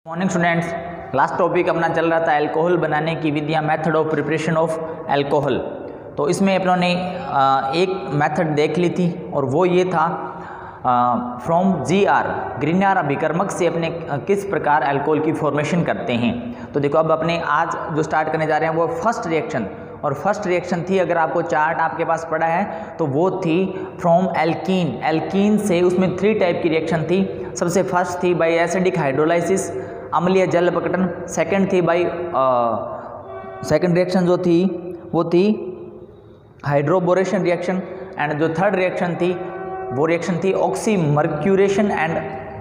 Morning students, last topic अपना चल रहा था अल्कोहल बनाने की विधियाँ, method of preparation of alcohol. तो इसमें अपनों ने एक मेथड देख ली थी और वो ये था फ्रॉम GR ग्रीनर अभिकर्मक से अपने किस प्रकार अल्कोहल की फॉर्मेशन करते हैं। तो देखो अब अपने आज जो स्टार्ट करने जा रहे हैं वो फर्स्ट रिएक्शन, और फर्स्ट रिएक्शन थी, अगर आपको चार्ट आपके पास पड़ा है तो वो थी फ्रॉम एल्कीन। एल्कीन से उसमें 3 टाइप की रिएक्शन थी। सबसे फर्स्ट थी बाय एसिडिक हाइड्रोलाइसिस, अम्लीय जल अपघटन। सेकंड थी बाय सेकंड रिएक्शन जो थी वो थी हाइड्रोबोरेशन रिएक्शन, एंड जो थर्ड रिएक्शन थी वो रिएक्शन थी ऑक्सीमर्क्यूरेशन एंड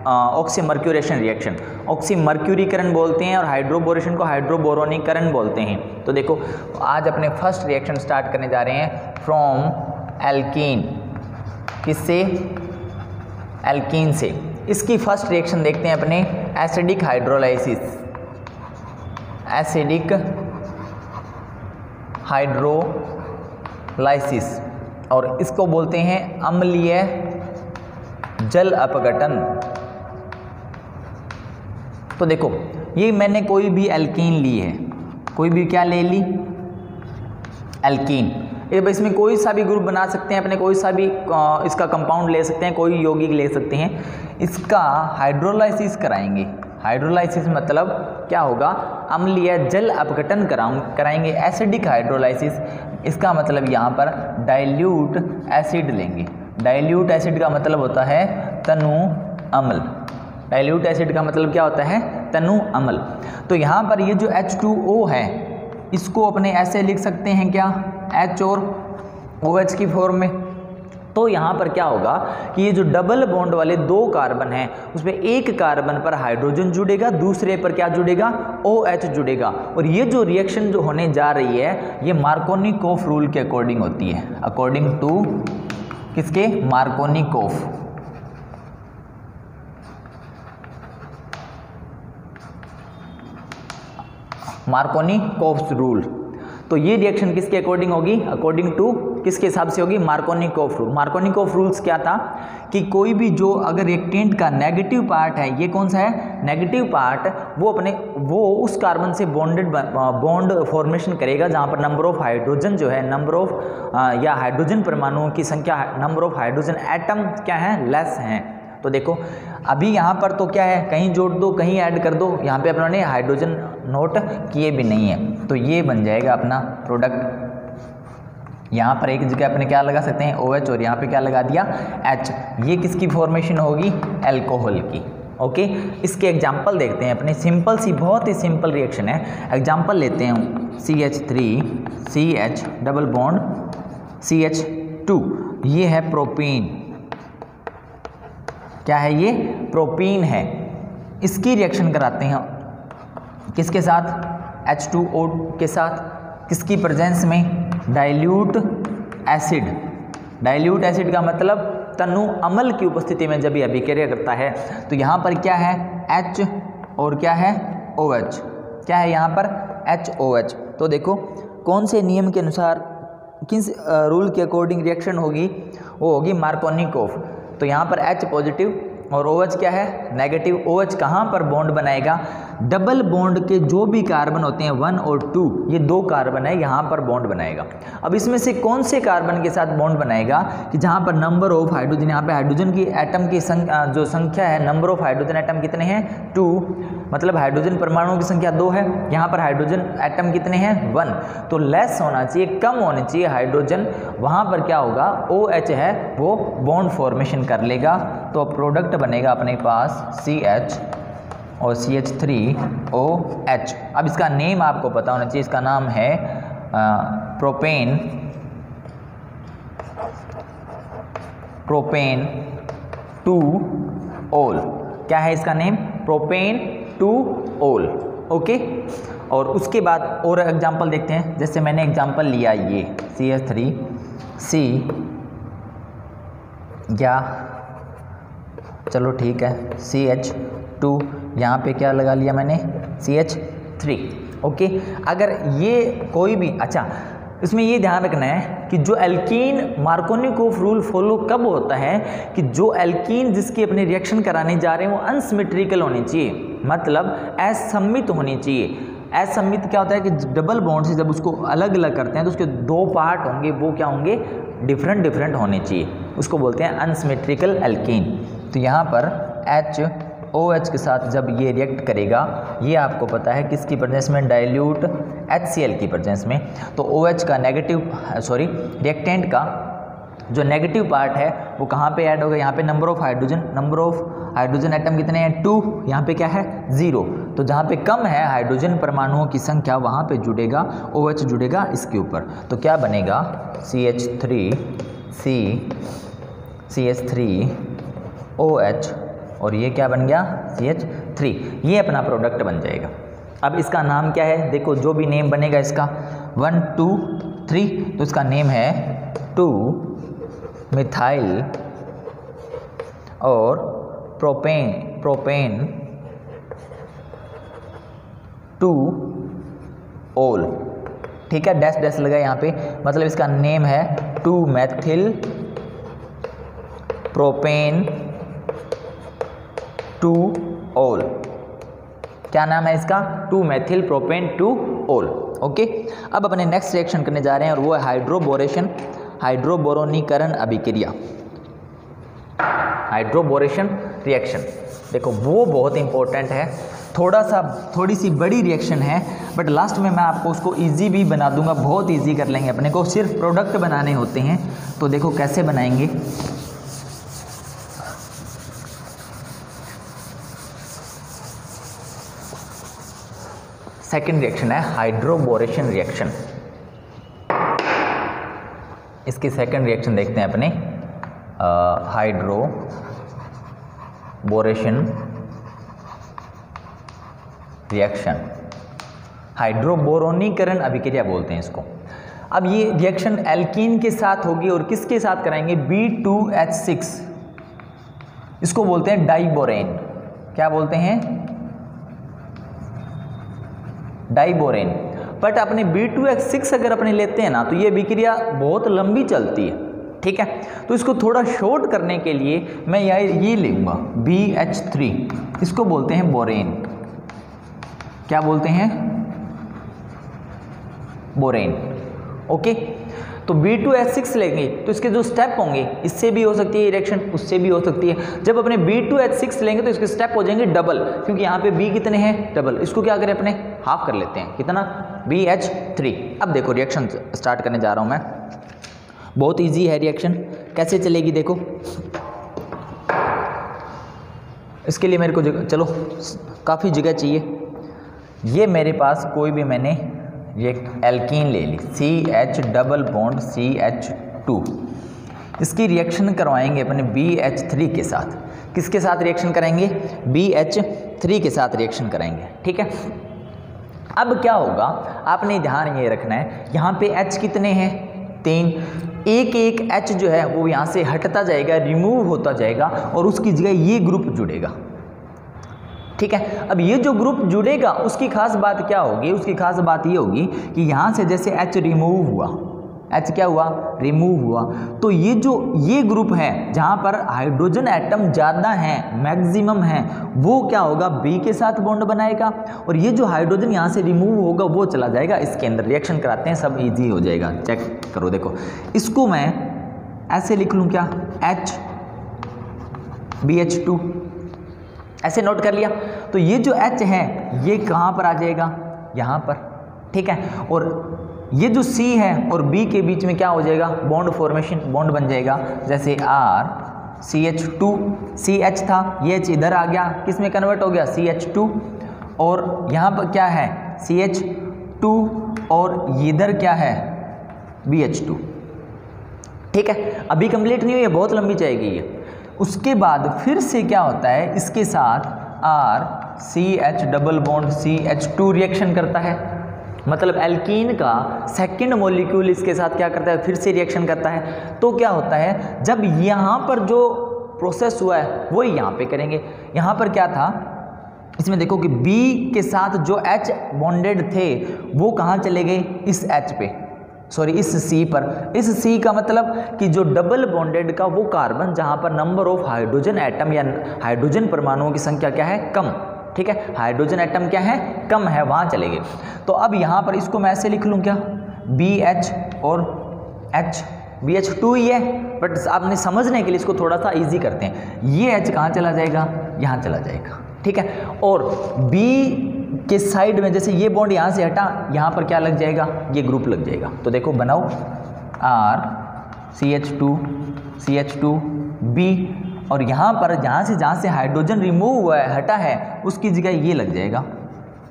ऑक्सीमर्क्यूरेशन रिएक्शन। ऑक्सीमर्क्यूरीकरण बोलते हैं और हाइड्रोबोरेशन को हाइड्रोबोरोनीकरण बोलते हैं। तो देखो आज अपने फर्स्ट रिएक्शन स्टार्ट करने जा रहे हैं फ्रॉम एल्कीन। किससे? एल्कीन से। इसकी फर्स्ट रिएक्शन देखते हैं अपने एसिडिक हाइड्रोलाइसिस। एसिडिक हाइड्रोलाइसिस, और इसको बोलते हैं अम्लीय जल अपघटन। तो देखो ये मैंने कोई भी एल्कीन ली है, कोई भी क्या ले ली? एल्कीन। ये बस इसमें कोई सा भी ग्रुप बना सकते हैं अपने, कोई सा भी इसका कंपाउंड ले सकते हैं, कोई यौगिक ले सकते हैं। इसका हाइड्रोलाइसिस कराएंगे। हाइड्रोलाइसिस मतलब क्या होगा? अम्लीय जल अपघटन कराएंगे। एसिडिक हाइड्रोलाइसिस, इसका मतलब यहाँ पर डाइल्यूट एसिड लेंगे। डाइल्यूट एसिड का मतलब होता है तनु अम्ल। डाइल्यूट एसिड का मतलब क्या होता है? तनु अम्ल। तो यहाँ पर ये जो H2O है इसको अपने ऐसे लिख सकते हैं क्या? H और OH की फॉर्म में। तो यहाँ पर क्या होगा कि ये जो डबल बॉन्ड वाले 2 कार्बन हैं उसमें एक कार्बन पर हाइड्रोजन जुड़ेगा, दूसरे पर क्या जुड़ेगा? OH जुड़ेगा। और ये जो रिएक्शन जो होने जा रही है ये मार्कोनिकोफ रूल के अकॉर्डिंग होती है। अकॉर्डिंग टू किसके? मार्कोनिकोफ। Markovnikov rule. तो ये रिएक्शन किसके अकॉर्डिंग होगी? अकॉर्डिंग टू किसके हिसाब से होगी? Markovnikov rule. मार्कोनिकोफ रूल्स क्या था कि कोई भी जो अगर रिएक्टेंट का नेगेटिव पार्ट है, ये कौन सा है? नेगेटिव पार्ट, वो उस कार्बन से बॉन्ड फॉर्मेशन करेगा जहाँ पर नंबर ऑफ हाइड्रोजन जो है, नंबर ऑफ या हाइड्रोजन परमाणुओं की संख्या, नंबर ऑफ हाइड्रोजन एटम क्या है? लेस हैं। तो देखो अभी यहाँ पर तो क्या है, कहीं जोड़ दो कहीं ऐड कर दो, यहाँ पे अपनों ने हाइड्रोजन नोट किए भी नहीं है। तो ये बन जाएगा अपना प्रोडक्ट। यहाँ पर एक जगह अपने क्या लगा सकते हैं? OH, और यहाँ पे क्या लगा दिया? H। ये किसकी फॉर्मेशन होगी? अल्कोहल की। ओके, इसके एग्जाम्पल देखते हैं अपने। सिंपल सी, बहुत ही सिंपल रिएक्शन है। एग्जाम्पल लेते हैं CH3 CH double bond CH2। ये है प्रोपीन। क्या है ये? प्रोपीन है। इसकी रिएक्शन कराते हैं किसके साथ? H2O के साथ। किसकी प्रेजेंस में? Dilute acid. डाइल्यूट एसिड का मतलब तनु अम्ल की उपस्थिति में जब ये अभिक्रिया करता है। तो यहाँ पर क्या है? H और क्या है? OH। क्या है यहाँ पर? HOH। तो देखो कौन से नियम के अनुसार, किस रूल के अकॉर्डिंग रिएक्शन होगी? वो होगी मार्कोनिकोफ। तो यहाँ पर H पॉजिटिव और OH क्या है? नेगेटिव। OH कहाँ पर बॉन्ड बनाएगा? डबल बॉन्ड के जो भी कार्बन होते हैं 1 और 2, ये 2 कार्बन है, यहाँ पर बॉन्ड बनाएगा। अब इसमें से कौन से कार्बन के साथ बॉन्ड बनाएगा कि जहाँ पर नंबर ऑफ हाइड्रोजन, यहाँ पे हाइड्रोजन की एटम की जो संख्या है, नंबर ऑफ हाइड्रोजन एटम कितने हैं? 2, मतलब हाइड्रोजन परमाणुओं की संख्या 2 है। यहाँ पर हाइड्रोजन एटम कितने हैं? 1। तो लेस होना चाहिए, कम होनी चाहिए हाइड्रोजन। वहाँ पर क्या होगा? OH है वो बॉन्ड फॉर्मेशन कर लेगा। तो प्रोडक्ट बनेगा अपने पास CH और CH3OH। अब इसका नेम आपको पता होना चाहिए। इसका नाम है प्रोपेन 2-OL। क्या है इसका नेम? Propane 2-OL। ओके, और उसके बाद और एग्जांपल देखते हैं। जैसे मैंने एग्जांपल लिया ये CH3C, या चलो ठीक है CH2, यहाँ पे क्या लगा लिया मैंने? CH3। ओके, अगर ये कोई भी, अच्छा इसमें ये ध्यान रखना है कि जो एल्कीन मार्कोनिकोव रूल फॉलो कब होता है कि जो एल्कीन जिसकी अपने रिएक्शन कराने जा रहे हैं वो अनसिमेट्रिकल होनी चाहिए, मतलब असममित होनी चाहिए। असममित क्या होता है कि डबल बॉन्ड से जब उसको अलग अलग करते हैं तो उसके दो पार्ट होंगे, वो क्या होंगे, डिफरेंट डिफरेंट होने चाहिए, उसको बोलते हैं अनसिमेट्रिकल एल्कीन। तो यहाँ पर HOH के साथ जब ये रिएक्ट करेगा, ये आपको पता है किसकी प्रेजेंस में, डाइल्यूट HCl की प्रेजेंस में, तो OH का रिएक्टेंट का जो नेगेटिव पार्ट है वो कहाँ पे ऐड होगा, यहाँ पे नंबर ऑफ हाइड्रोजन एटम कितने हैं, 2, यहाँ पे क्या है 0, तो जहाँ पे कम है हाइड्रोजन परमाणुओं की संख्या वहाँ पे जुड़ेगा OH जुड़ेगा इसके ऊपर, तो क्या बनेगा CH3OH और ये क्या बन गया CH3, ये अपना प्रोडक्ट बन जाएगा। अब इसका नाम क्या है, देखो जो भी नेम बनेगा इसका 1 2 3, तो इसका नेम है 2 मिथाइल और प्रोपेन 2 ओल, ठीक है, डैश डैश लगा यहाँ पे, मतलब इसका नेम है 2 मेथिल प्रोपेन 2 ओल। क्या नाम है इसका, 2 मेथिल प्रोपेन 2 ओल। ओके, अब अपने नेक्स्ट रिएक्शन करने जा रहे हैं और वो है हाइड्रोबोरोनीकरण अभिक्रिया, हाइड्रोबोरेशन रिएक्शन। देखो वो बहुत इंपॉर्टेंट है, थोड़ी सी बड़ी रिएक्शन है, बट लास्ट में मैं आपको उसको इजी भी बना दूंगा, बहुत इजी कर लेंगे, अपने को सिर्फ प्रोडक्ट बनाने होते हैं। तो देखो कैसे बनाएंगे, सेकेंड रिएक्शन है हाइड्रोबोरेशन रिएक्शन। इसकी सेकेंड रिएक्शन देखते हैं अपने, हाइड्रोबोरेशन रिएक्शन, हाइड्रोबोरोनीकरण अभिक्रिया बोलते हैं इसको। अब ये रिएक्शन एल्कीन के साथ होगी और किसके साथ कराएंगे, B2H6, इसको बोलते हैं डाइबोरेन। क्या बोलते हैं, डाइबोरेन। बट अपने B2H6 अगर अपने लेते हैं ना तो ये अभिक्रिया बहुत लंबी चलती है, ठीक है, तो इसको थोड़ा शॉर्ट करने के लिए मैं ये लूँगा BH3, इसको बोलते हैं बोरेन। क्या बोलते हैं, बोरेन। ओके, तो B2H6 लेंगे तो इसके जो स्टेप होंगे, इससे भी हो सकती है रिएक्शन, उससे भी हो सकती है। जब अपने B2H6 लेंगे तो इसके स्टेप हो जाएंगे डबल, क्योंकि यहाँ पे B कितने हैं, डबल। इसको क्या करें, अपने हाफ कर लेते हैं, कितना, BH3। अब देखो रिएक्शन स्टार्ट करने जा रहा हूँ मैं, बहुत ईजी है रिएक्शन। कैसे चलेगी देखो, इसके लिए मेरे को चलो काफ़ी जगह चाहिए। ये मेरे पास कोई भी मैंने ये एल्कीन ले ली, CH डबल बॉन्ड CH2, इसकी रिएक्शन करवाएंगे अपने BH3 के साथ। किसके साथ रिएक्शन करेंगे, BH3 के साथ रिएक्शन करेंगे, ठीक है। अब क्या होगा, आपने ध्यान ये रखना है, यहाँ पे H कितने हैं, 3, एक एक H जो है वो यहाँ से हटता जाएगा, रिमूव होता जाएगा और उसकी जगह ये ग्रुप जुड़ेगा, ठीक है। अब ये जो ग्रुप जुड़ेगा उसकी खास बात क्या होगी, उसकी खास बात ये होगी कि यहाँ से जैसे H रिमूव हुआ, H क्या हुआ, रिमूव हुआ, तो ये ग्रुप है जहाँ पर हाइड्रोजन एटम ज़्यादा हैं, मैक्सिमम हैं, वो क्या होगा, B के साथ बॉन्ड बनाएगा और ये जो हाइड्रोजन यहाँ से रिमूव होगा वो चला जाएगा इसके अंदर। रिएक्शन कराते हैं, सब इजी हो जाएगा, चेक करो। देखो इसको मैं ऐसे लिख लूँ, क्या, BH2, ऐसे नोट कर लिया। तो ये जो H है ये कहाँ पर आ जाएगा, यहाँ पर, ठीक है। और ये जो C है और B के बीच में क्या हो जाएगा, बॉन्ड फॉर्मेशन, बॉन्ड बन जाएगा। जैसे CH2, CH था, ये H इधर आ गया, किस में कन्वर्ट हो गया, CH2, और यहाँ पर क्या है, CH2, और इधर क्या है, BH2, ठीक है। अभी कंप्लीट नहीं हुई है, बहुत लंबी जाएगी ये। उसके बाद फिर से क्या होता है, इसके साथ CH double bond CH2 reaction करता है, मतलब एल्कीन का सेकंड मॉलिक्यूल इसके साथ क्या करता है, फिर से रिएक्शन करता है। तो क्या होता है, जब यहाँ पर जो प्रोसेस हुआ है वो यहाँ पे करेंगे। यहाँ पर क्या था, इसमें देखो कि B के साथ जो H बॉन्डेड थे वो कहाँ चले गए, इस H पे, सॉरी इस C पर, इस C का मतलब कि जो डबल बॉन्डेड का वो कार्बन जहाँ पर नंबर ऑफ हाइड्रोजन एटम या हाइड्रोजन परमाणुओं की संख्या क्या है, कम, ठीक है, हाइड्रोजन एटम क्या है, कम है, वहाँ चलेंगे। तो अब यहाँ पर इसको मैं ऐसे लिख लूँ क्या, BH और H, BH2 ही है, बट आपने समझने के लिए इसको थोड़ा सा इजी करते हैं, ये H कहाँ चला जाएगा, यहाँ चला जाएगा, ठीक है। और B के साइड में जैसे ये बॉन्ड यहाँ से हटा, यहाँ पर क्या लग जाएगा, ये ग्रुप लग जाएगा। तो देखो बनाओ R CH2B, और यहाँ पर जहाँ से हाइड्रोजन रिमूव हुआ है, हटा है, उसकी जगह ये लग जाएगा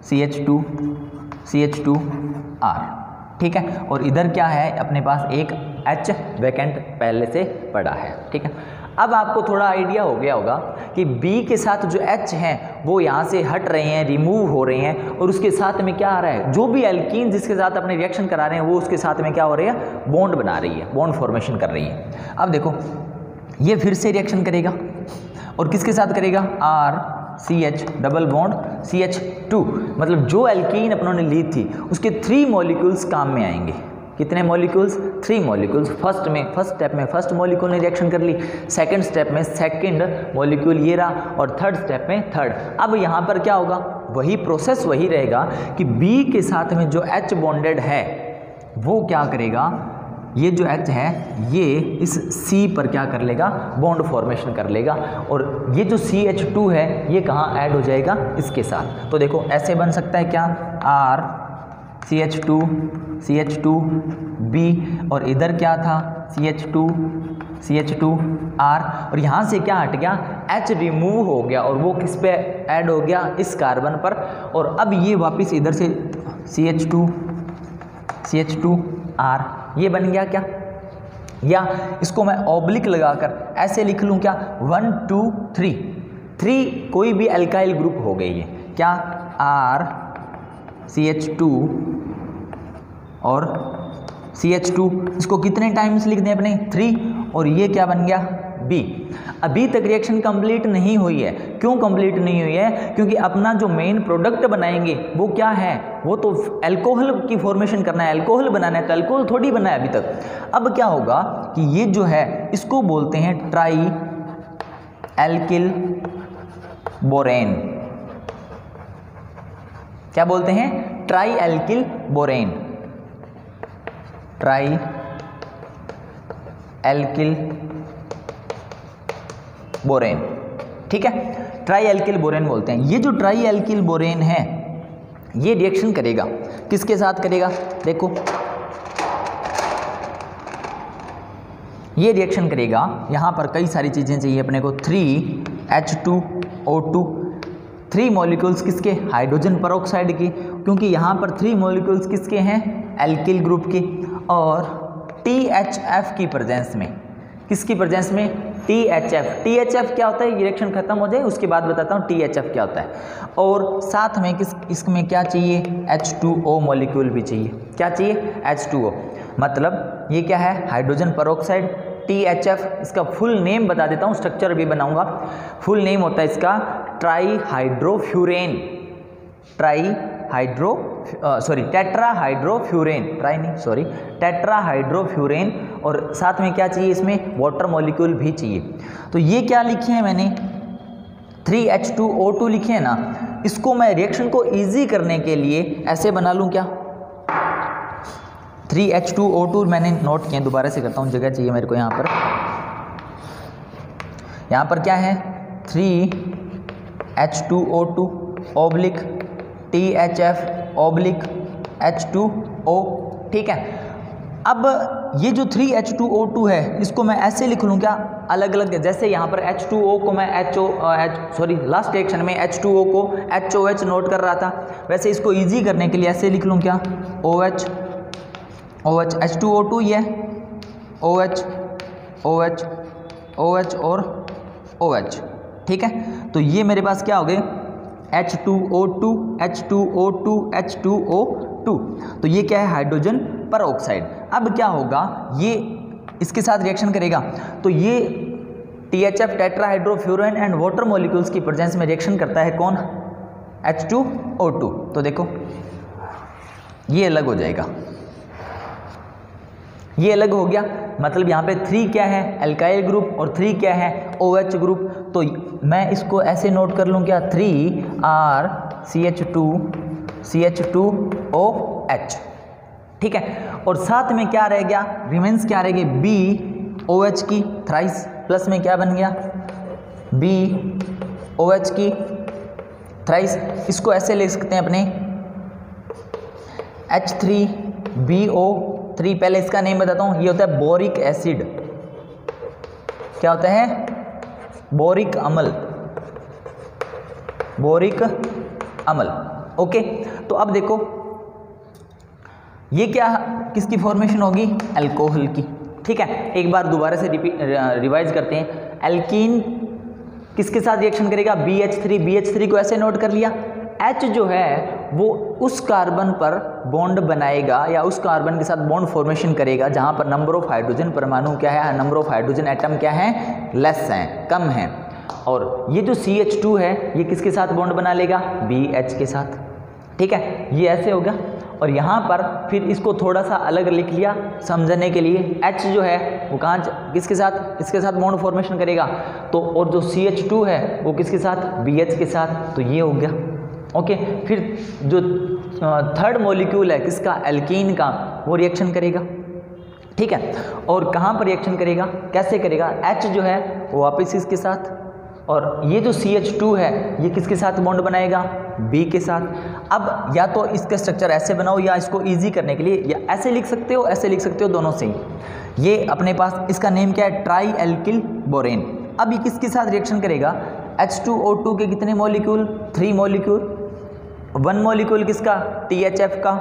CH2R, ठीक है। और इधर क्या है, अपने पास एक H वैकेंट पहले से पड़ा है, ठीक है। अब आपको थोड़ा आइडिया हो गया होगा कि B के साथ जो H हैं वो यहाँ से हट रहे हैं, रिमूव हो रहे हैं, और उसके साथ में क्या आ रहा है, जो भी एल्कीन जिसके साथ अपने रिएक्शन करा रहे हैं वो उसके साथ में क्या हो रही है, बॉन्ड बना रही है, बॉन्ड फॉर्मेशन कर रही है। अब देखो ये फिर से रिएक्शन करेगा, और किसके साथ करेगा, R CH double bond CH2, मतलब जो एल्कीन अपनों ने ली थी उसके 3 मॉलिक्यूल्स काम में आएंगे। कितने मॉलिक्यूल्स, 3 मॉलिक्यूल्स। फर्स्ट स्टेप में फर्स्ट मॉलिक्यूल ने रिएक्शन कर ली, सेकंड स्टेप में सेकंड मॉलिक्यूल ये रहा, और थर्ड स्टेप में थर्ड। अब यहाँ पर क्या होगा, वही प्रोसेस वही रहेगा कि B के साथ में जो H बॉन्डेड है वो क्या करेगा, ये जो H है ये इस C पर क्या कर लेगा, बॉन्ड फॉर्मेशन कर लेगा, और ये जो CH2 है ये कहाँ ऐड हो जाएगा, इसके साथ। तो देखो ऐसे बन सकता है क्या, R CH2B, और इधर क्या था CH2R, और यहाँ से क्या हट गया, H रिमूव हो गया, और वो किस पे ऐड हो गया, इस कार्बन पर। और अब ये वापस इधर से CH2R ये बन गया क्या, या इसको मैं ऑब्लिक लगाकर ऐसे लिख लूँ क्या, 1 2 3 कोई भी अल्काइल ग्रुप हो गई है क्या, R CH2 और CH2, इसको कितने टाइम्स लिख दें अपने, 3, और ये क्या बन गया, B। अभी तक रिएक्शन कंप्लीट नहीं हुई है। क्यों कंप्लीट नहीं हुई है, क्योंकि अपना जो मेन प्रोडक्ट बनाएंगे वो क्या है, वो तो अल्कोहल की फॉर्मेशन करना है, अल्कोहल बनाना है, तो अल्कोहल थोड़ी बना है अभी तक। अब क्या होगा कि ये जो है इसको बोलते हैं ट्राई एल्किल बोरेन। क्या बोलते हैं, try alkyl borane, try alkyl borane, ठीक है, ट्राई एल्किल बोरेन बोलते हैं। ये जो ट्राई एल्किल बोरेन है ये रिएक्शन करेगा, किसके साथ करेगा, देखो ये रिएक्शन करेगा, यहाँ पर कई सारी चीज़ें चाहिए अपने को, 3H2O2, 3 मॉलिक्यूल्स किसके, हाइड्रोजन परऑक्साइड की, क्योंकि यहाँ पर 3 मॉलिक्यूल्स किसके हैं, एल्किल ग्रुप के, और THF की प्रेजेंस में, किसकी प्रेजेंस में, THF क्या होता है, ये रिएक्शन खत्म हो जाए उसके बाद बताता हूँ THF क्या होता है। और साथ में इसमें क्या चाहिए, H2O मॉलिक्यूल भी चाहिए, क्या चाहिए, H2O, मतलब ये क्या है, हाइड्रोजन परऑक्साइड, THF, इसका फुल नेम बता देता हूँ, स्ट्रक्चर भी बनाऊंगा। फुल नेम होता है इसका ट्राईहाइड्रोफ्यूरेन, टेट्राहाइड्रोफ्यूरेन, और साथ में क्या चाहिए, इसमें वाटर मॉलिक्यूल भी चाहिए। तो ये क्या लिखे हैं मैंने, 3H2O2 लिखे हैं ना, इसको मैं रिएक्शन को इजी करने के लिए ऐसे बना लूँ क्या, 3H2O2 मैंने नोट किए, दोबारा से करता हूँ, जगह चाहिए मेरे को। यहाँ पर क्या है, 3H2O2 oblique THF oblique H2O, ठीक है। अब ये जो 3H2O2 है इसको मैं ऐसे लिख लूँ क्या, अलग अलग, जैसे यहाँ पर H2O को मैं लास्ट रिएक्शन में H2O को HOH नोट कर रहा था, वैसे इसको इजी करने के लिए ऐसे लिख लूँ क्या, OH H2O2 ये OH और OH, ठीक है। तो ये मेरे पास क्या हो गए, H2O2, तो ये क्या है, हाइड्रोजन परऑक्साइड। अब क्या होगा, ये इसके साथ रिएक्शन करेगा, तो ये THF tetrahydrofuran and water molecules की प्रेजेंस में रिएक्शन करता है कौन, H2O2। तो देखो ये अलग हो जाएगा, ये अलग हो गया, मतलब यहाँ पे 3 क्या है एल्काइल ग्रुप और 3 क्या है OH ग्रुप। तो मैं इसको ऐसे नोट कर लूँ क्या, 3R CH2OH, ठीक है। और साथ में क्या रह गया, रिमेंस क्या रह गई, BOH की थ्राइस, प्लस में क्या बन गया BOH की थ्राइस। इसको ऐसे लिख सकते हैं अपने H3BO3, पहले इसका नेम बताता हूँ, ये होता है बोरिक एसिड। क्या होता है, बोरिक अम्ल, बोरिक अम्ल, ओके। तो अब देखो ये क्या, किसकी फॉर्मेशन होगी, अल्कोहल की, ठीक है। एक बार दोबारा से रिवाइज करते हैं। एल्कीन किसके साथ रिएक्शन करेगा, BH3। BH3 को ऐसे नोट कर लिया, H जो है वो उस कार्बन पर बॉन्ड बनाएगा या उस कार्बन के साथ बॉन्ड फॉर्मेशन करेगा जहां पर नंबर ऑफ हाइड्रोजन परमाणु क्या है, नंबर ऑफ हाइड्रोजन एटम क्या है, लेस हैं, कम है। और ये जो CH2 है ये किसके साथ बॉन्ड बना लेगा, BH के साथ, ठीक है। ये ऐसे होगा। और यहाँ पर फिर इसको थोड़ा सा अलग लिख लिया समझने के लिए, H जो है वो कहाँ, किसके साथ, इसके साथ बॉन्ड फॉर्मेशन करेगा, तो और जो CH2 है वो किसके साथ, BH के साथ, तो ये हो गया, ओके। फिर जो थर्ड मॉलिक्यूल है किसका, एल्कीन का, वो रिएक्शन करेगा, ठीक है। और कहाँ पर रिएक्शन करेगा, कैसे करेगा, H जो है वो वापस इसके साथ, और ये जो CH2 है ये किसके साथ बॉन्ड बनाएगा, B के साथ। अब या तो इसका स्ट्रक्चर ऐसे बनाओ या इसको इजी करने के लिए या ऐसे लिख सकते हो, ऐसे लिख सकते हो, दोनों से ही। ये अपने पास इसका नेम क्या है, ट्राई एल्किल बोरेन। अब ये किसके साथ रिएक्शन करेगा, H2O2 के कितने मॉलिक्यूल, 3 मॉलिक्यूल, 1 मॉलिक्यूल किसका, THF का,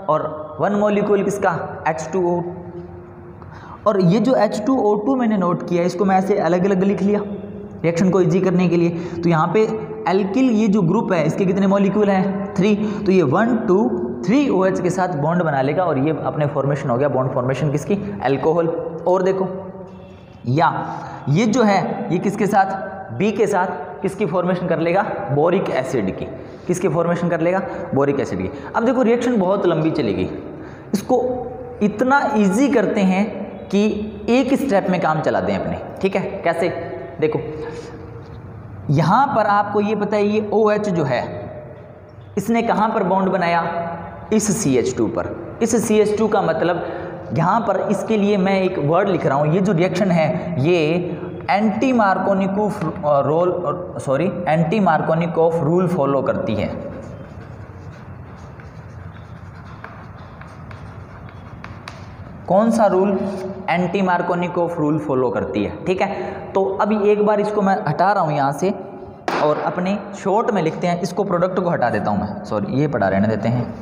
और 1 मॉलिक्यूल किसका, H2O। और ये जो H2O2 मैंने नोट किया इसको मैं ऐसे अलग अलग लिख लिया रिएक्शन को इजी करने के लिए। तो यहाँ पे एल्किल ये जो ग्रुप है इसके कितने मॉलिक्यूल हैं, 3, तो ये 1 2 3 OH के साथ बॉन्ड बना लेगा और ये अपने फॉर्मेशन हो गया, बॉन्ड फॉर्मेशन किसकी, अल्कोहल। और देखो या ये जो है ये किसके साथ, B के साथ किसकी फॉर्मेशन कर लेगा, बोरिक एसिड की, किसकी फॉर्मेशन कर लेगा, बोरिक एसिड की। अब देखो रिएक्शन बहुत लंबी चलेगी, इसको इतना इजी करते हैं कि एक स्टेप में काम चला दें अपने, ठीक है। कैसे, देखो यहां पर आपको ये पता है ये OH जो है इसने कहां पर बॉन्ड बनाया, इस CH2 पर। इस CH2 का मतलब यहां पर इसके लिए मैं एक वर्ड लिख रहा हूं, ये जो रिएक्शन है ये एंटी मार्कोनिकोफ रूल फॉलो करती है। कौन सा rule, anti Markovnikov rule follow करती है, ठीक है। तो अभी एक बार इसको मैं हटा रहा हूं यहां से और अपने शॉर्ट में लिखते हैं, इसको प्रोडक्ट को हटा देता हूं मैं, सॉरी ये पढ़ा रहने देते हैं,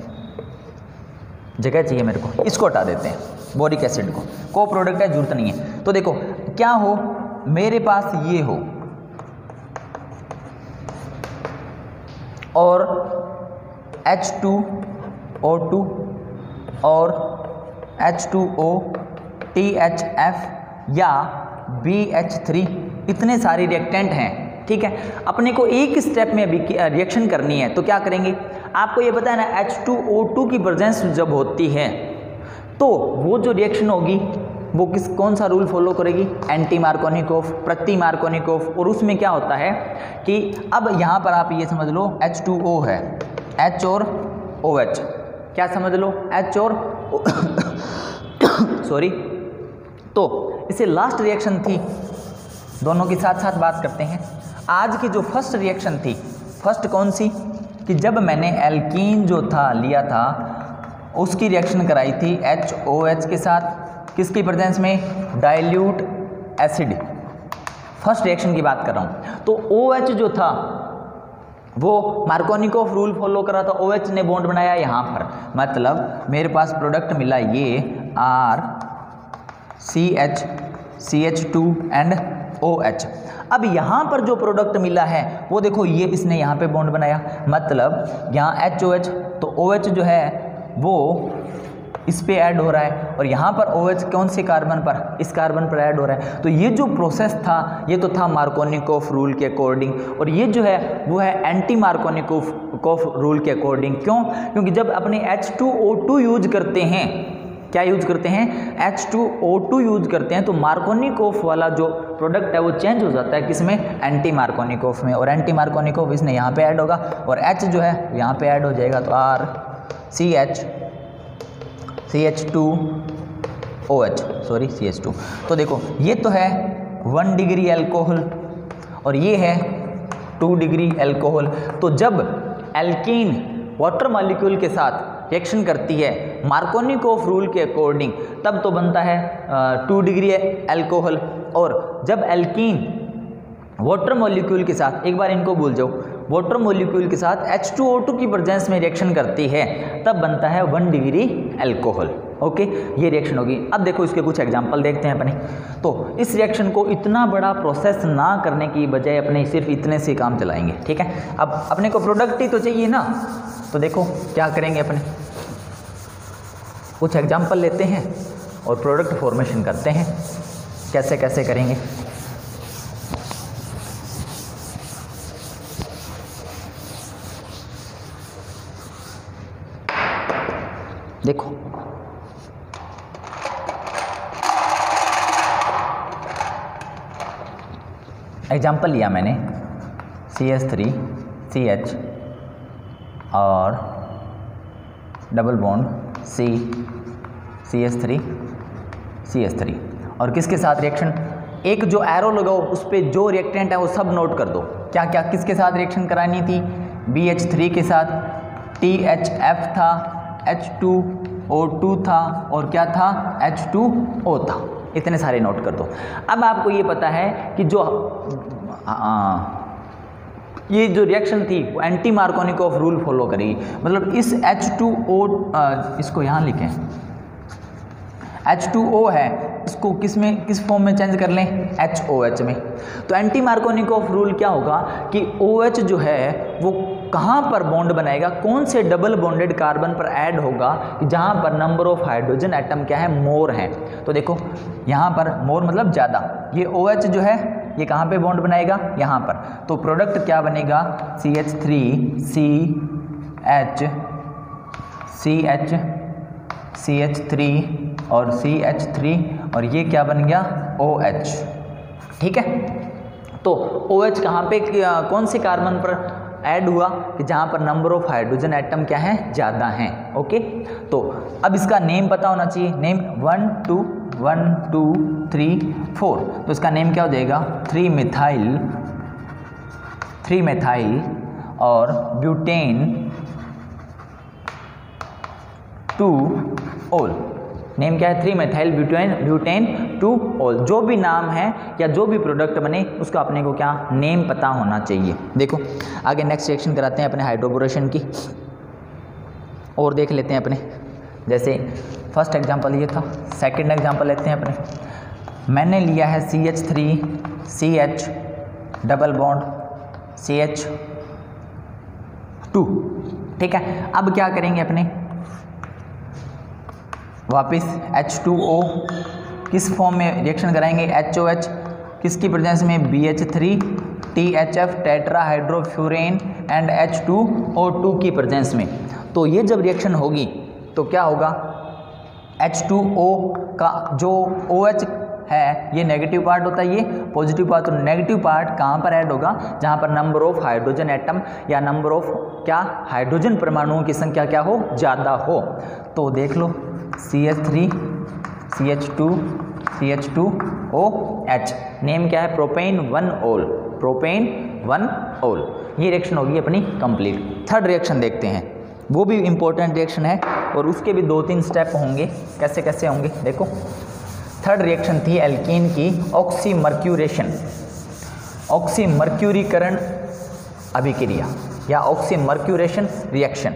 जगह चाहिए मेरे को, इसको हटा देते हैं, बोरिक एसिड को प्रोडक्ट है, जरूरत नहीं है। तो देखो क्या हो, मेरे पास ये हो और H2O2 और H2O, THF या BH3 इतने सारे रिएक्टेंट हैं, ठीक है। अपने को एक स्टेप में अभी रिएक्शन करनी है तो क्या करेंगे, आपको ये पता है ना H2O2 की प्रेजेंस जब होती है तो वो जो रिएक्शन होगी वो कौन सा रूल फॉलो करेगी, एंटी मार्कोनिकोफ, प्रति मार्कोनिकोफ। और उसमें क्या होता है कि अब यहाँ पर आप ये समझ लो H2O है, H और OH, क्या समझ लो, H और सॉरी। तो इसे लास्ट रिएक्शन थी, दोनों के साथ साथ बात करते हैं। आज की जो फर्स्ट रिएक्शन थी, फर्स्ट कौन सी, कि जब मैंने एल्कीन जो था लिया था उसकी रिएक्शन कराई थी HOH के साथ, किसकी प्रेजेंस में, डाइल्यूट एसिड। फर्स्ट रिएक्शन की बात कर रहा हूँ। तो OH जो था वो मार्कोनिकोफ रूल फॉलो कर रहा था, OH ने बॉन्ड बनाया यहाँ पर, मतलब मेरे पास प्रोडक्ट मिला ये RCH CH2 एंड OH। अब यहाँ पर जो प्रोडक्ट मिला है वो देखो ये इसने यहाँ पे बॉन्ड बनाया, मतलब यहाँ HOH, तो OH जो है वो इस पे ऐड हो रहा है और यहाँ पर OH कौन से कार्बन पर, इस कार्बन पर ऐड हो रहा है। तो ये जो प्रोसेस था ये तो था मार्कोनिकोफ रूल के अकॉर्डिंग, और ये जो है वो है एंटी मार्कोनिकोफ रूल के अकॉर्डिंग। क्यों, क्योंकि जब अपने H2O2 यूज करते हैं क्या यूज करते हैं, H2O2 यूज करते हैं, तो मार्कोनिकोफ वाला जो प्रोडक्ट है वो चेंज हो जाता है किसमें, एंटी मार्कोनिकोफ में, और एंटी मार्कोनिकोफ इसने यहाँ पे ऐड होगा और H जो है यहाँ पे ऐड हो जाएगा, तो CH2 तो देखो ये तो है 1 डिग्री एल्कोहल और ये है 2 डिग्री एल्कोहल। तो जब एल्कीन वाटर मॉलिक्यूल के साथ रिएक्शन करती है मार्कोनिकोफ रूल के अकॉर्डिंग, तब तो बनता है 2 डिग्री एल्कोहल। और जब एल्कीन वाटर मॉलिक्यूल के साथ, एक बार इनको भूल जाओ, वाटर मॉलिक्यूल के साथ H2O2 की प्रेजेंस में रिएक्शन करती है, तब बनता है 1 डिग्री एल्कोहल। ओके, ये रिएक्शन होगी। अब देखो इसके कुछ एग्जांपल देखते हैं अपने। तो इस रिएक्शन को इतना बड़ा प्रोसेस ना करने की बजाय अपने सिर्फ इतने से काम चलाएंगे, ठीक है। अब अपने को प्रोडक्ट ही तो चाहिए ना, तो देखो क्या करेंगे अपने, कुछ एग्जांपल लेते हैं और प्रोडक्ट फॉर्मेशन करते हैं। कैसे कैसे करेंगे, देखो एग्जाम्पल लिया मैंने CH3CH और डबल बॉन्ड CH3 और किसके साथ रिएक्शन, एक जो एरो लगाओ उस पर जो रिएक्टेंट है वो सब नोट कर दो। क्या क्या किसके साथ रिएक्शन करानी थी, BH3 के साथ, THF था, H2O2 था और क्या था, H2O था। इतने सारे नोट कर दो। अब आपको ये पता है कि ये जो रिएक्शन थी वो एंटी मार्कोनिकोफ रूल फॉलो करेगी, मतलब इस H2O इसको यहाँ लिखें, H2O है, इसको किस फॉर्म में चेंज कर लें, HOH में। तो एंटी मार्कोनिकोफ रूल क्या होगा कि OH जो है वो कहाँ पर बॉन्ड बनाएगा, कौन से डबल बॉन्डेड कार्बन पर ऐड होगा कि जहाँ पर नंबर ऑफ हाइड्रोजन एटम क्या है, मोर है। तो देखो यहाँ पर मोर मतलब ज़्यादा, ये OH जो है ये कहाँ पे बॉन्ड बनाएगा, यहाँ पर। तो प्रोडक्ट क्या बनेगा, CH3 और CH3 और ये क्या बन गया, OH, ठीक है। तो OH कहाँ पे, कौन से कार्बन पर ऐड हुआ कि जहाँ पर नंबर ऑफ हाइड्रोजन एटम क्या है, ज़्यादा हैं। ओके, तो अब इसका नेम पता होना चाहिए, नेम 1 2 3 4, तो इसका नेम क्या हो जाएगा, 3 मिथाइल और ब्यूटेन 2 ओल। नेम क्या है, 3 मिथाइल ब्यूटेन 2 ओल। जो भी नाम है या जो भी प्रोडक्ट बने उसका अपने को क्या नेम पता होना चाहिए। देखो आगे नेक्स्ट रिएक्शन कराते हैं अपने हाइड्रोबोरेशन की और देख लेते हैं अपने। जैसे फर्स्ट एग्जांपल ये था, सेकंड एग्जांपल लेते हैं अपने। मैंने लिया है CH3CH डबल बॉन्ड CH2, ठीक है। अब क्या करेंगे अपने, वापस H2O किस फॉर्म में रिएक्शन कराएंगे, HOH किसकी प्रेजेंस में, BH3 THF tetrahydrofuran and H2O2 की प्रेजेंस में। तो ये जब रिएक्शन होगी तो क्या होगा, H2O का जो OH है ये नेगेटिव पार्ट होता है, ये पॉजिटिव पार्ट। तो नेगेटिव पार्ट कहाँ पर ऐड होगा, जहाँ पर नंबर ऑफ हाइड्रोजन एटम या नंबर ऑफ क्या हाइड्रोजन परमाणुओं की संख्या क्या हो, ज़्यादा हो। तो देख लो CH3 CH2 CH2OH, नेम क्या है, प्रोपेन 1 ओल। ये रिएक्शन होगी अपनी कंप्लीट। थर्ड रिएक्शन देखते हैं, वो भी इंपॉर्टेंट रिएक्शन है और उसके भी 2-3 स्टेप होंगे। कैसे कैसे होंगे देखो। थर्ड रिएक्शन थी एल्कीन की ऑक्सीमर्क्यूरीकरण अभिक्रिया या ऑक्सीमर्क्यूरेशन रिएक्शन।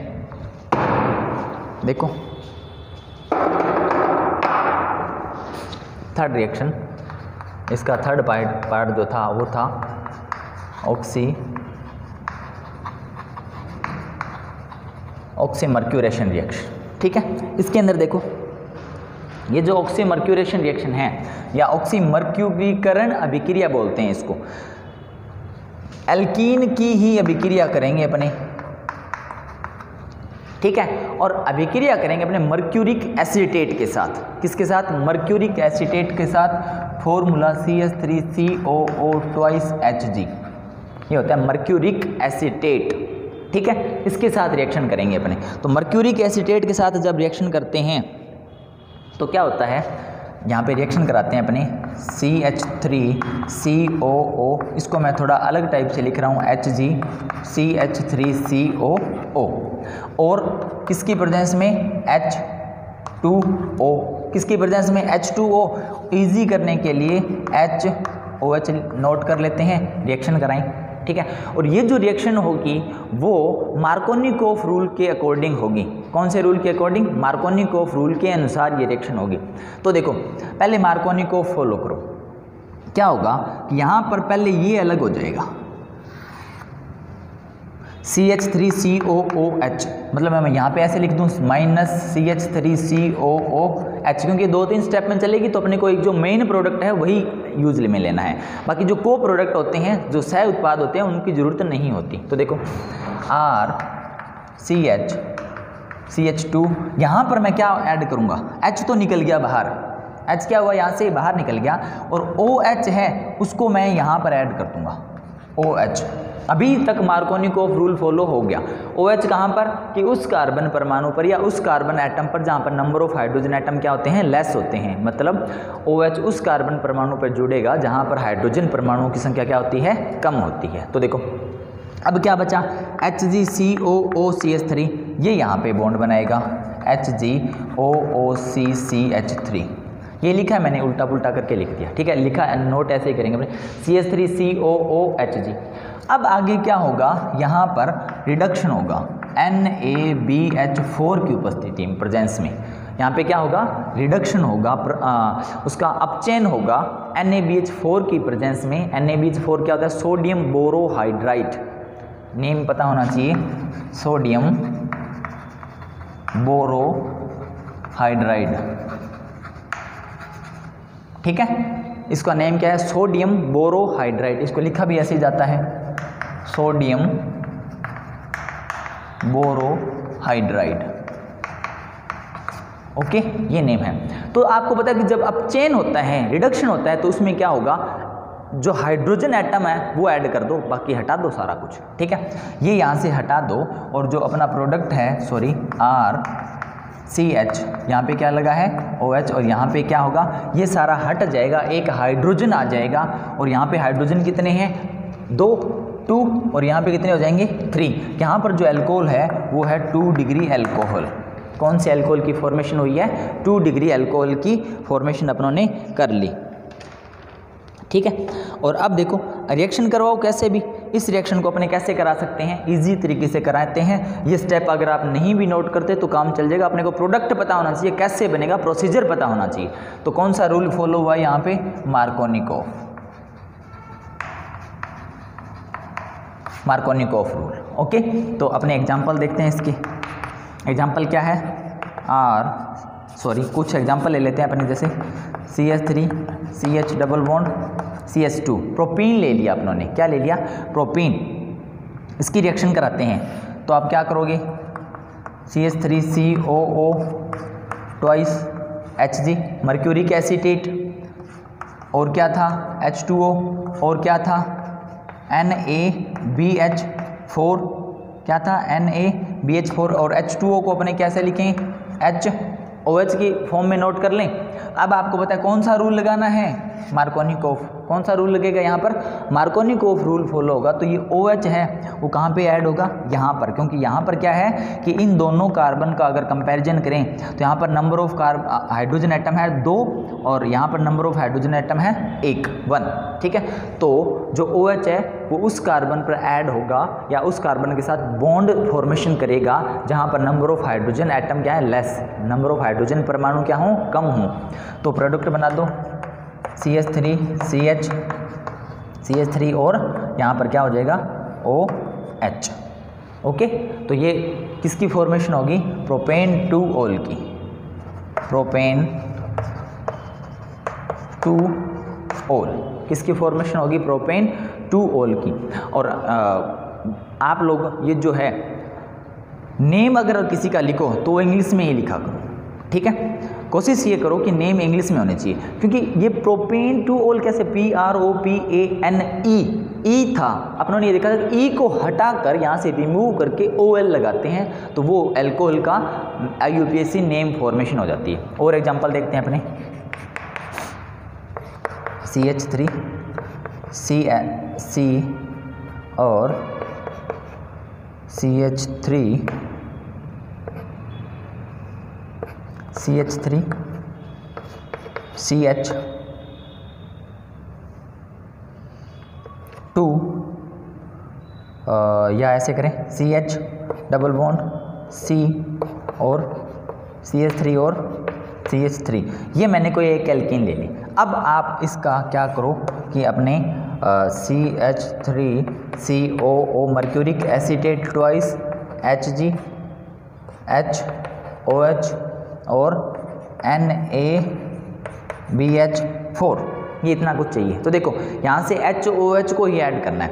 देखो थर्ड रिएक्शन, इसका थर्ड पार्ट जो था वो था ऑक्सीमर्क्यूरेशन रिएक्शन, ठीक है। इसके अंदर देखो ये जो ऑक्सीमर्क्यूरेशन रिएक्शन है या ऑक्सीमर्क्यूरीकरण अभिक्रिया बोलते हैं इसको, एल्कीन की ही अभिक्रिया करेंगे अपने। ठीक है। और अभिक्रिया करेंगे अपने मर्क्यूरिक एसीटेट के साथ। किसके साथ? मर्क्यूरिक एसीटेट के साथ। फॉर्मूला CH3COO ट्वाइस Hg, ये होता है मर्क्यूरिक एसीटेट, ठीक है। इसके साथ रिएक्शन करेंगे अपने। तो मर्क्यूरिक एसीटेट के साथ जब रिएक्शन करते हैं तो क्या होता है, यहाँ पे रिएक्शन कराते हैं अपने CH3COO, इसको मैं थोड़ा अलग टाइप से लिख रहा हूँ Hg CH3COO, और किसकी प्रेजेंस में? H2O, किसकी प्रेजेंस में? H2O। इजी करने के लिए HOH नोट कर लेते हैं, रिएक्शन कराएं, ठीक है। और ये जो रिएक्शन होगी वो मार्कोनिकोफ रूल के अकॉर्डिंग होगी। कौन से रूल के अकॉर्डिंग? मार्कोनिकोफ रूल के अनुसार ये रिएक्शन होगी। तो देखो पहले मार्कोनिकोफ फॉलो करो। क्या होगा कि यहाँ पर पहले ये अलग हो जाएगा CH3COOH, मतलब मैं यहाँ पे ऐसे लिख दूँ -CH3COOH, क्योंकि 2-3 स्टेप में चलेगी तो अपने को एक जो मेन प्रोडक्ट है वही यूजली में लेना है। बाकी जो को प्रोडक्ट होते हैं, जो सह उत्पाद होते हैं, उनकी ज़रूरत नहीं होती। तो देखो CH2, यहाँ पर मैं क्या ऐड करूँगा? H तो निकल गया बाहर, H क्या हुआ? यहाँ से बाहर निकल गया, और OH है उसको मैं यहाँ पर ऐड कर दूँगा OH। अभी तक मार्कोनिकोफ रूल फॉलो हो गया। OH कहाँ पर? कि उस कार्बन परमाणु पर या उस कार्बन एटम पर जहाँ पर नंबर ऑफ हाइड्रोजन एटम क्या होते हैं? लेस होते हैं। मतलब OH उस कार्बन परमाणु पर जुड़ेगा जहाँ पर हाइड्रोजन परमाणुओं की संख्या क्या होती है? कम होती है। तो देखो अब क्या बचा? HgCOOCH3, ये यहाँ पे बॉन्ड बनाएगा HgOOCCH3, ये लिखा है मैंने, उल्टा पुल्टा करके लिख दिया, ठीक है। लिखा नोट ऐसे ही करेंगे अपने CH3COOHg। अब आगे क्या होगा? यहाँ पर रिडक्शन होगा NaBH4 की उपस्थिति में, प्रेजेंस में। यहाँ पे क्या होगा? रिडक्शन होगा, उसका अपचयन होगा NaBH4 की प्रेजेंस में। NaBH4 क्या होता है? सोडियम बोरोहाइड्राइड, नेम पता होना चाहिए, सोडियम बोरोहाइड्राइड, ठीक है। इसका नेम क्या है? Sodium borohydride. इसको लिखा भी ऐसे ही जाता है, सोडियम बोरोहाइड्राइड, ओके, ये नेम है। तो आपको पता है कि जब अपचयन होता है, रिडक्शन होता है, तो उसमें क्या होगा? जो हाइड्रोजन एटम है वो ऐड कर दो, बाकी हटा दो सारा कुछ, ठीक है। ये यहाँ से हटा दो, और जो अपना प्रोडक्ट है, सॉरी RCH, यहाँ पे क्या लगा है? OH, और यहाँ पे क्या होगा? ये सारा हट जाएगा, एक हाइड्रोजन आ जाएगा, और यहाँ पे हाइड्रोजन कितने हैं? 2, और यहाँ पे कितने हो जाएंगे? 3। यहाँ पर जो अल्कोहल है वो है 2 डिग्री अल्कोहल। कौन से अल्कोहल की फॉर्मेशन हुई है? 2 डिग्री अल्कोहल की फॉर्मेशन अपनों ने कर ली, ठीक है। और अब देखो रिएक्शन करवाओ कैसे भी। इस रिएक्शन को अपने कैसे करा सकते हैं? इजी तरीके से कराते हैं। ये स्टेप अगर आप नहीं भी नोट करते तो काम चल जाएगा। अपने को प्रोडक्ट पता होना चाहिए, कैसे बनेगा, प्रोसीजर पता होना चाहिए। तो कौन सा रूल फॉलो हुआ यहाँ पे? Markovnikov rule, okay. तो अपने एग्जाम्पल देखते हैं इसके। एग्जाम्पल क्या है? कुछ एग्जाम्पल ले लेते हैं अपने, जैसे CH3 CH double bond CH2, propene ले लिया अपनों ने। क्या ले लिया? प्रोपीन। इसकी रिएक्शन कराते हैं तो आप क्या करोगे? CH3COO twice Hg, mercuric acetate, और क्या था? H2O, और क्या था? NaBH4, क्या था? NaBH4, और H2O को अपने कैसे लिखें? HOH की फॉर्म में नोट कर लें। अब आपको पता है कौन सा रूल लगाना है? मार्कोनिकोफ। कौन सा रूल लगेगा यहाँ पर? मार्कोनिकोफ रूल फॉलो होगा। तो ये OH है वो कहाँ पे ऐड होगा? यहाँ पर, क्योंकि यहाँ पर क्या है कि इन दोनों कार्बन का अगर कंपैरिजन करें तो यहाँ पर नंबर ऑफ हाइड्रोजन एटम है 2, और यहाँ पर नंबर ऑफ हाइड्रोजन एटम है 1, ठीक है। तो जो OH है वो उस कार्बन पर ऐड होगा या उस कार्बन के साथ बॉन्ड फॉर्मेशन करेगा जहाँ पर नंबर ऑफ हाइड्रोजन एटम क्या है? लेस, नंबर ऑफ हाइड्रोजन परमाणु क्या हो? कम हो। तो प्रोडक्ट बना दो CH3 और यहाँ पर क्या हो जाएगा? OH, okay. तो ये किसकी फॉर्मेशन होगी? प्रोपेन 2 ओल की, प्रोपेन 2 ओल। किसकी फॉर्मेशन होगी? प्रोपेन 2 ओल की। और आप लोग ये जो है नेम अगर किसी का लिखो तो इंग्लिश में ही लिखा करो, ठीक है। कोशिश ये करो कि नेम इंग्लिश में होने चाहिए, क्योंकि ये प्रोपेन टू ऑल कैसे PROPANE ई था, अपनों ने ये देखा था ई को हटाकर यहाँ से रिमूव करके OL लगाते हैं तो वो एल्कोहल का IUPAC नेम फॉर्मेशन हो जाती है। और एग्जांपल देखते हैं अपने CH3 C और CH3 CH2 या ऐसे करें CH डबल बॉन्ड C और CH3 और CH3, ये मैंने कोई एक एल्कीन ले ली। अब आप इसका क्या करो कि अपने CH3COO mercuric acetate twice HG HOH और NaBH4, ये इतना कुछ चाहिए। तो देखो यहाँ से HOH को ही ऐड करना है।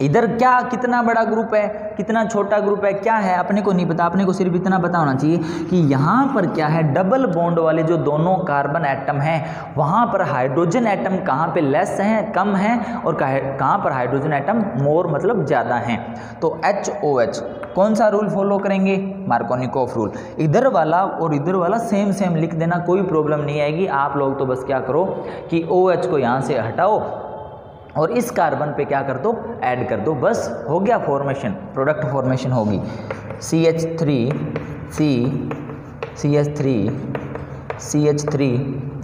इधर क्या कितना बड़ा ग्रुप है, कितना छोटा ग्रुप है, क्या है अपने को नहीं पता, अपने को सिर्फ इतना पता होना चाहिए कि यहाँ पर क्या है, डबल बॉन्ड वाले जो दोनों कार्बन एटम हैं वहाँ पर हाइड्रोजन एटम कहाँ पे लेस हैं, कम हैं, और कहाँ पर हाइड्रोजन एटम मोर मतलब ज़्यादा हैं। तो HOH कौन सा रूल फॉलो करेंगे, मार्कोनिकॉफ रूल। इधर वाला और इधर वाला सेम लिख देना, कोई प्रॉब्लम नहीं आएगी। आप लोग तो बस क्या करो कि OH को यहाँ से हटाओ और इस कार्बन पे क्या कर दो, ऐड कर दो, बस हो गया फॉर्मेशन, प्रोडक्ट फॉर्मेशन होगी। CH3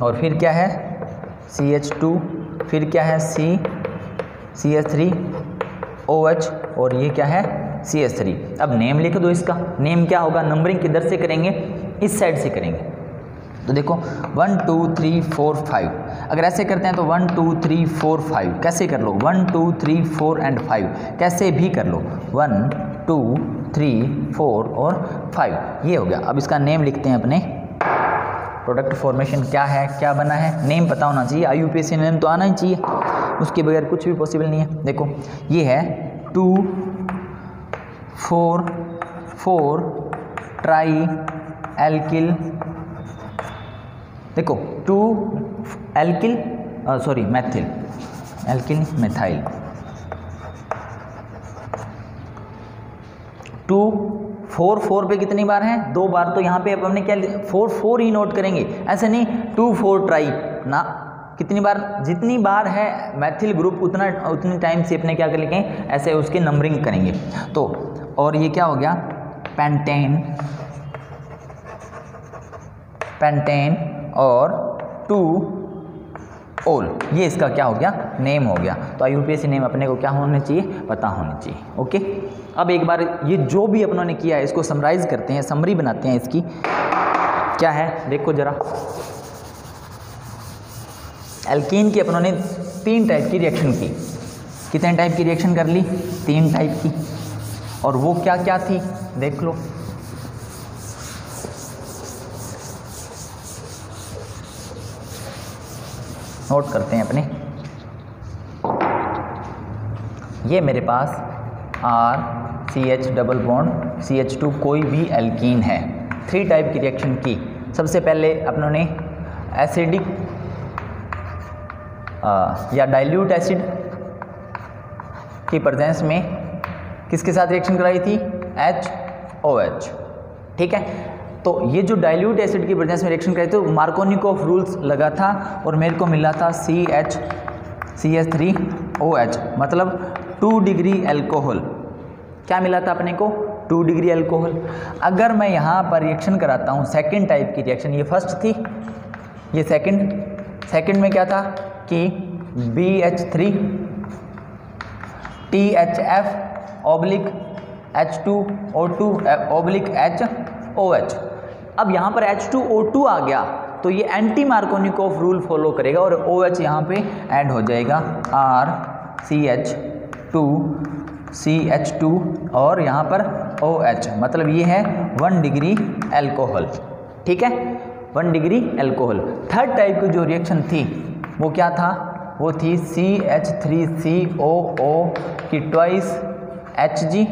और फिर क्या है CH2, फिर क्या है CH3OH और ये क्या है CH3। अब नेम लिख दो, इसका नेम क्या होगा, नंबरिंग किधर से करेंगे, इस साइड से करेंगे। तो देखो 1 2 3 4 5, अगर ऐसे करते हैं तो 1 2 3 4 5 कैसे कर लो, 1 2 3 4 एंड 5 कैसे भी कर लो, 1 2 3 4 और 5, ये हो गया। अब इसका नेम लिखते हैं अपने, प्रोडक्ट फॉर्मेशन क्या है, क्या बना है, नेम पता होना चाहिए, IUPAC नेम तो आना ही चाहिए, उसके बगैर कुछ भी पॉसिबल नहीं है। देखो ये है 2 4 4 ट्राई एल्किल, देखो 2 एल्किल मैथिल, एल्किल मेथाइल, 2 4 4 पे कितनी बार है, 2 बार। तो यहाँ पे अब हमने क्या 4 4 ही नोट करेंगे, ऐसे नहीं 2 4 ट्राई ना, कितनी बार, जितनी बार है मैथिल ग्रुप उतनी टाइम से अपने क्या कर लिखें, ऐसे उसकी नंबरिंग करेंगे। तो और ये क्या हो गया, पेंटेन और 2 ऑल, ये इसका क्या हो गया, नेम हो गया। तो IUPAC नेम अपने को क्या होने चाहिए, पता होनी चाहिए। ओके, अब एक बार ये जो भी अपनों ने किया है इसको समराइज करते हैं, समरी बनाते हैं इसकी, क्या है देखो जरा। एल्कीन की अपनों ने 3 टाइप की रिएक्शन की, कितने टाइप की रिएक्शन कर ली, 3 टाइप की, और वो क्या क्या थी देख लो। नोट करते हैं अपने, ये मेरे पास RCH डबल बॉन्ड CH2 कोई भी एल्कीन है, 3 टाइप की रिएक्शन की। सबसे पहले अपनों ने एसिडिक या डाइल्यूट एसिड की प्रेजेंस में किसके साथ रिएक्शन कराई थी, HOH, ठीक है। तो ये जो डाइल्यूट एसिड की प्रेजेंस में रिएक्शन कराई थी, मार्कोनिकॉफ रूल्स लगा था और मेरे को मिला था CH3OH, मतलब 2 डिग्री एल्कोहल। क्या मिला था अपने को, 2 डिग्री एल्कोहल। अगर मैं यहाँ पर रिएक्शन कराता हूँ सेकेंड टाइप की रिएक्शन, ये फर्स्ट थी, ये सेकेंड में क्या था कि BH3 THF / H2O2 / HOH। अब यहाँ पर H2O2 आ गया तो ये एंटी मार्कोनिकॉफ रूल फॉलो करेगा और OH यहाँ पे ऐड हो जाएगा, RCH2CH2 और यहाँ पर OH, मतलब ये है 1 डिग्री एल्कोहल, ठीक है, 1 डिग्री एल्कोहल। थर्ड टाइप की जो रिएक्शन थी वो क्या था, वो थी CH3COO की ट्वाइस HG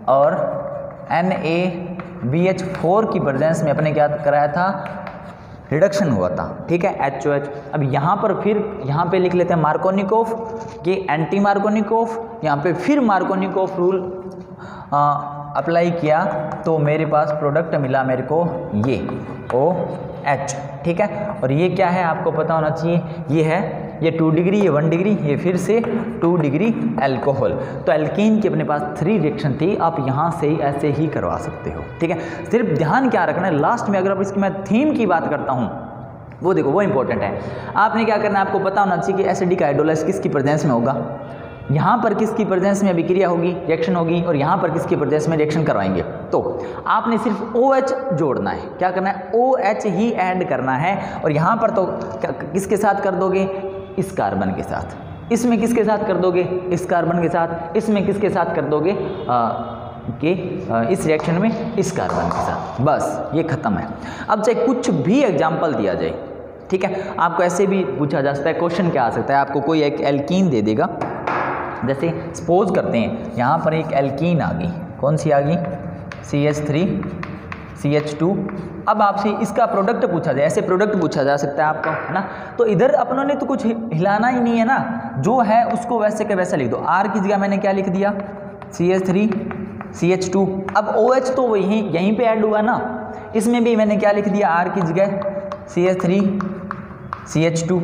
और NaBH4 की प्रेजेंस में अपने क्या कराया था, रिडक्शन हुआ था, ठीक है, HOH। अब यहाँ पर फिर यहाँ पे लिख लेते हैं मार्कोनिकोफ, ये एंटी मार्कोनिकोफ, यहाँ पे फिर मार्कोनिकोफ रूल अप्लाई किया तो मेरे पास प्रोडक्ट मिला मेरे को ये OH, ठीक है। और ये क्या है आपको पता होना चाहिए, ये है, ये 2 डिग्री, ये 1 डिग्री, ये फिर से 2 डिग्री अल्कोहल। तो एल्कीन की अपने पास 3 रिएक्शन थी, आप यहाँ से ही ऐसे ही करवा सकते हो, ठीक है। सिर्फ ध्यान क्या रखना है, लास्ट में अगर आप इसकी मैं थीम की बात करता हूँ वो देखो, वो इंपॉर्टेंट है। आपने क्या करना है, आपको पता होना चाहिए कि एसिडिक हाइड्रोलाइज किसकी प्रेजेंस में होगा, यहाँ पर किसकी प्रेजेंस में अभिक्रिया होगी, रिएक्शन होगी, और यहाँ पर किसकी प्रेजेंस में रिएक्शन करवाएंगे। तो आपने सिर्फ OH जोड़ना है, क्या करना है, OH ही ऐड करना है। और यहाँ पर तो किसके साथ कर दोगे, इस कार्बन के साथ, इसमें किसके साथ कर दोगे, इस कार्बन के साथ, इसमें किसके साथ कर दोगे इस रिएक्शन में इस कार्बन के साथ, बस ये खत्म है। अब चाहे कुछ भी एग्जाम्पल दिया जाए, ठीक है, आपको ऐसे भी पूछा जा सकता है, क्वेश्चन क्या आ सकता है, आपको कोई एक एल्कीन दे देगा, जैसे सपोज करते हैं यहाँ पर एक एल्कीन आ गई, कौन सी आ गई, CH3 CH2। अब आपसे इसका प्रोडक्ट पूछा जाए, ऐसे प्रोडक्ट पूछा जा सकता है आपको, है ना। तो इधर अपनों ने तो कुछ हिलाना ही नहीं है ना, जो है उसको वैसे के वैसा लिख दो। R की जगह मैंने क्या लिख दिया, CH3 CH2। अब OH तो यहीं पे ऐड हुआ ना, इसमें भी मैंने क्या लिख दिया, R की जगह CH3 CH2।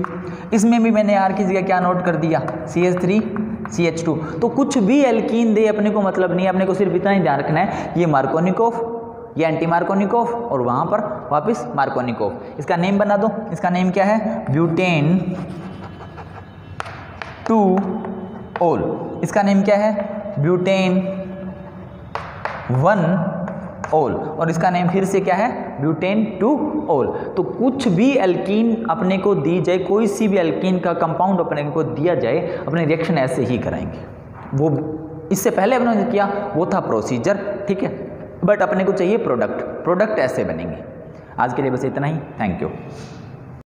इसमें भी मैंने R की जगह क्या नोट कर दिया, CH3 CH2। तो कुछ भी एल्कीन दे अपने को मतलब नहीं है, अपने को सिर्फ इतना ही ध्यान रखना है, ये मार्कोनिकोफ, ये एंटी मार्कोनिकोफ, और वहाँ पर वापस मार्कोनिकोफ। इसका नेम बना दो, इसका नेम क्या है, ब्यूटेन 2 ओल। इसका नेम क्या है, ब्यूटेन 1 ओल, और इसका नेम फिर से क्या है, ब्यूटेन 2 ओल। तो कुछ भी एल्कीन अपने को दी जाए, कोई सी भी एल्कीन का कंपाउंड अपने को दिया जाए, अपने रिएक्शन ऐसे ही कराएंगे। वो इससे पहले अपने ने किया वो था प्रोसीजर, ठीक है, बट अपने को चाहिए प्रोडक्ट ऐसे बनेंगे। आज के लिए बस इतना ही, थैंक यू।